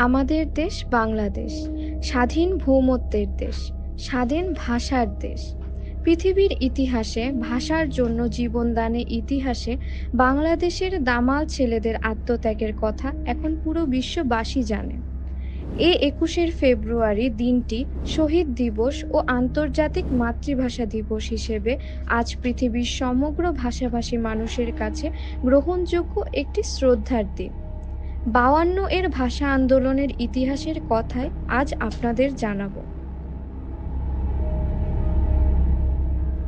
আমাদের দেশ বাংলাদেশ স্বাধীন ভৌমত্বের দেশ, স্বাধীন ভাষার দেশ। পৃথিবীর ইতিহাসে ভাষার জন্য জীবনদানে ইতিহাসে বাংলাদেশের দামাল ছেলেদের আত্মত্যাগের কথা এখন পুরো বিশ্ববাসী জানে। এই ২১শে ফেব্রুয়ারি দিনটি শহীদ দিবস ও আন্তর্জাতিক মাতৃভাষা দিবস হিসেবে আজ পৃথিবীর সমগ্র ভাষাভাষী মানুষের কাছে গ্রহণযোগ্য একটি শ্রদ্ধার দিন। ৫২ এর ভাষা আন্দোলনের ইতিহাসের কথাই আজ আপনাদের জানাবো।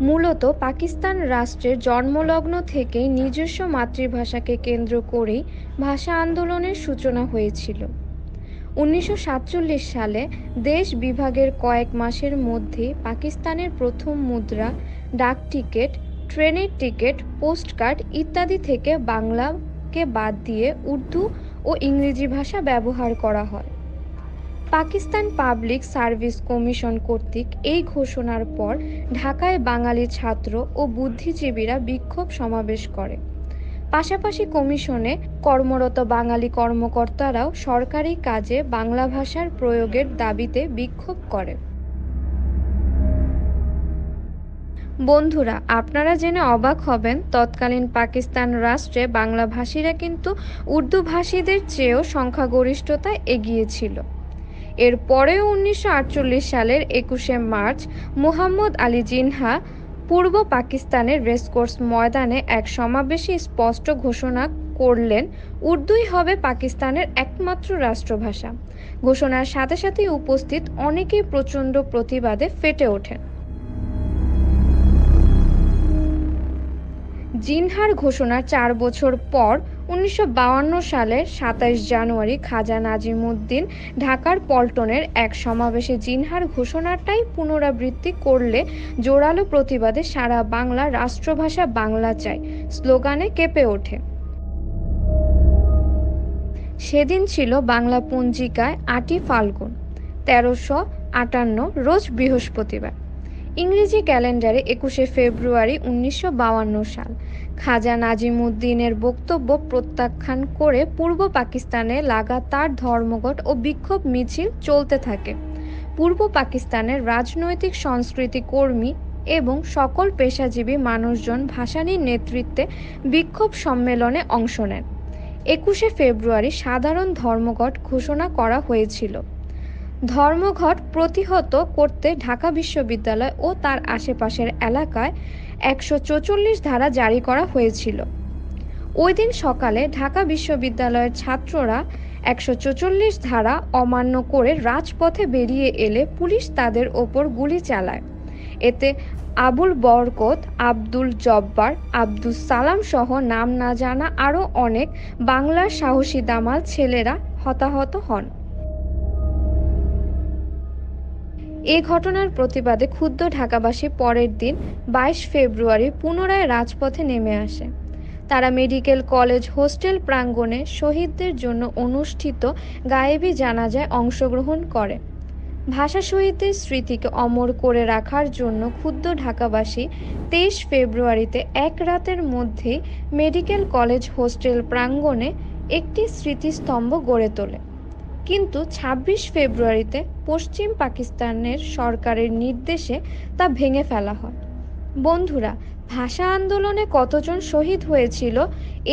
মূলত পাকিস্তান রাষ্ট্রের জন্মলগ্ন থেকেই নিজস্ব মাতৃভাষাকে কেন্দ্র করেই ভাষা আন্দোলনের সূচনা হয়েছিল। ১৯৪৭ সালে দেশ বিভাগের কয়েক মাসের মধ্যেই পাকিস্তানের প্রথম মুদ্রা, ডাকটিকিট, ট্রেনের টিকিট, পোস্টকার্ড ইত্যাদি থেকে বাংলাকে বাদ দিয়ে উর্দু ও ইংরেজি ভাষা ব্যবহার করা হয়। পাকিস্তান পাবলিক সার্ভিস কমিশন কর্তৃক এই ঘোষণার পর ঢাকায় বাঙালি ছাত্র ও বুদ্ধিজীবীরা বিক্ষোভ সমাবেশ করে। পাশাপাশি কমিশনে কর্মরত বাঙালি কর্মকর্তারাও সরকারি কাজে বাংলা ভাষার প্রয়োগের দাবিতে বিক্ষোভ করে। বন্ধুরা, আপনারা জেনে অবাক হবেন, তৎকালীন পাকিস্তান রাষ্ট্রে বাংলাভাষীরা কিন্তু উর্দু ভাষীদের চেয়েও সংখ্যাগরিষ্ঠতায় এগিয়ে ছিল। এর পরেও ১৯৪৮ সালের ২১শে মার্চ মুহাম্মদ আলী জিন্নাহ পূর্ব পাকিস্তানের রেসকোর্স ময়দানে এক সমাবেশে স্পষ্ট ঘোষণা করলেন উর্দুই হবে পাকিস্তানের একমাত্র রাষ্ট্রভাষা। ঘোষণার সাথে সাথেই উপস্থিত অনেকেই প্রচণ্ড প্রতিবাদে ফেটে ওঠেন। জিন্নাহর ঘোষণার ৪ বছর পর ১৯৫২ সালের ২৭ জানুয়ারি খাজা নাজিমুদ্দিন ঢাকার পল্টনের এক সমাবেশে জিন্নাহর ঘোষণাটাই পুনরাবৃত্তি করলে জোরালো প্রতিবাদে সারা বাংলা রাষ্ট্রভাষা বাংলা চাই স্লোগানে কেঁপে ওঠে। সেদিন ছিল বাংলা পঞ্জিকায় ৮ই ফাল্গুন ১৩৫৮ রোজ বৃহস্পতিবার। ইংরেজি ক্যালেন্ডারে ২১শে ফেব্রুয়ারি ১৯৫২ সাল। খাজা নাজিমুদ্দিনের বক্তব্য প্রত্যাখ্যান করে পূর্ব পাকিস্তানে লাগাতার ধর্মঘট ও বিক্ষোভ মিছিল চলতে থাকে। পূর্ব পাকিস্তানের রাজনৈতিক সংস্কৃতি কর্মী এবং সকল পেশাজীবী মানুষজন ভাসানীর নেতৃত্বে বিক্ষোভ সম্মেলনে অংশ নেন। ২১শে ফেব্রুয়ারি সাধারণ ধর্মঘট ঘোষণা করা হয়েছিল। ধর্মঘট প্রতিহত করতে ঢাকা বিশ্ববিদ্যালয় ও তার আশেপাশের এলাকায় ১৪৪ ধারা জারি করা হয়েছিল। ওই দিন সকালে ঢাকা বিশ্ববিদ্যালয়ের ছাত্ররা ১৪৪ ধারা অমান্য করে রাজপথে বেরিয়ে এলে পুলিশ তাদের ওপর গুলি চালায়। এতে আবুল বরকত, আব্দুল জব্বার, আব্দুস সালাম সহ নাম না জানা আরও অনেক বাংলার সাহসী দামাল ছেলেরা হতাহত হন। এ ঘটনার প্রতিবাদে ক্ষুব্ধ ঢাকাবাসী পরের দিন ২২ ফেব্রুয়ারি পুনরায় রাজপথে নেমে আসে। তারা মেডিকেল কলেজ হোস্টেল প্রাঙ্গণে শহীদদের জন্য অনুষ্ঠিত গায়েবী জানাজায় অংশগ্রহণ করে। ভাষা শহীদদের স্মৃতিকে অমর করে রাখার জন্য ক্ষুব্ধ ঢাকাবাসী ২৩ ফেব্রুয়ারিতে এক রাতের মধ্যেই মেডিকেল কলেজ হোস্টেল প্রাঙ্গণে একটি স্মৃতিস্তম্ভ গড়ে তোলে। কিন্তু ২৬ ফেব্রুয়ারিতে পশ্চিম পাকিস্তানের সরকারের নির্দেশে তা ভেঙে ফেলা হয়। বন্ধুরা, ভাষা আন্দোলনে কতজন শহীদ হয়েছিল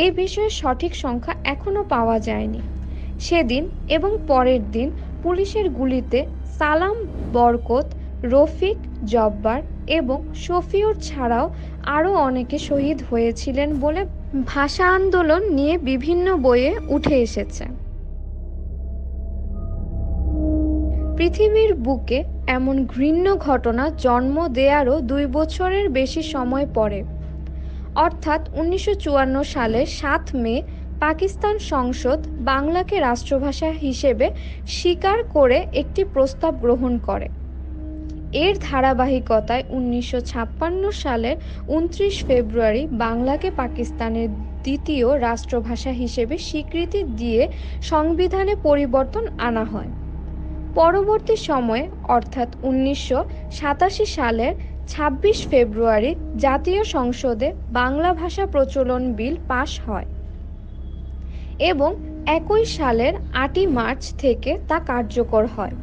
এ বিষয়ে সঠিক সংখ্যা এখনও পাওয়া যায়নি। সেদিন এবং পরের দিন পুলিশের গুলিতে সালাম, বরকত, রফিক, জব্বার এবং শফিউর ছাড়াও আরও অনেকে শহীদ হয়েছিলেন বলে ভাষা আন্দোলন নিয়ে বিভিন্ন বইয়ে উঠে এসেছে। পৃথিবীর বুকে এমন ঘৃণ্য ঘটনা জন্ম দেয়ারও ২ বছরের বেশি সময় পরে, অর্থাৎ ১৯৫৪ সালের ৭ মে পাকিস্তান সংসদ বাংলাকে রাষ্ট্রভাষা হিসেবে স্বীকার করে একটি প্রস্তাব গ্রহণ করে। এর ধারাবাহিকতায় ১৯৫৬ সালের ২৯ ফেব্রুয়ারি বাংলাকে পাকিস্তানের দ্বিতীয় রাষ্ট্রভাষা হিসেবে স্বীকৃতি দিয়ে সংবিধানে পরিবর্তন আনা হয়। পরবর্তী সময়ে অর্থাৎ ১৯৮৭ সালের ২৬ ফেব্রুয়ারি জাতীয় সংসদে বাংলা ভাষা প্রচলন বিল পাস হয় এবং একই সালের ৮ই মার্চ থেকে তা কার্যকর হয়।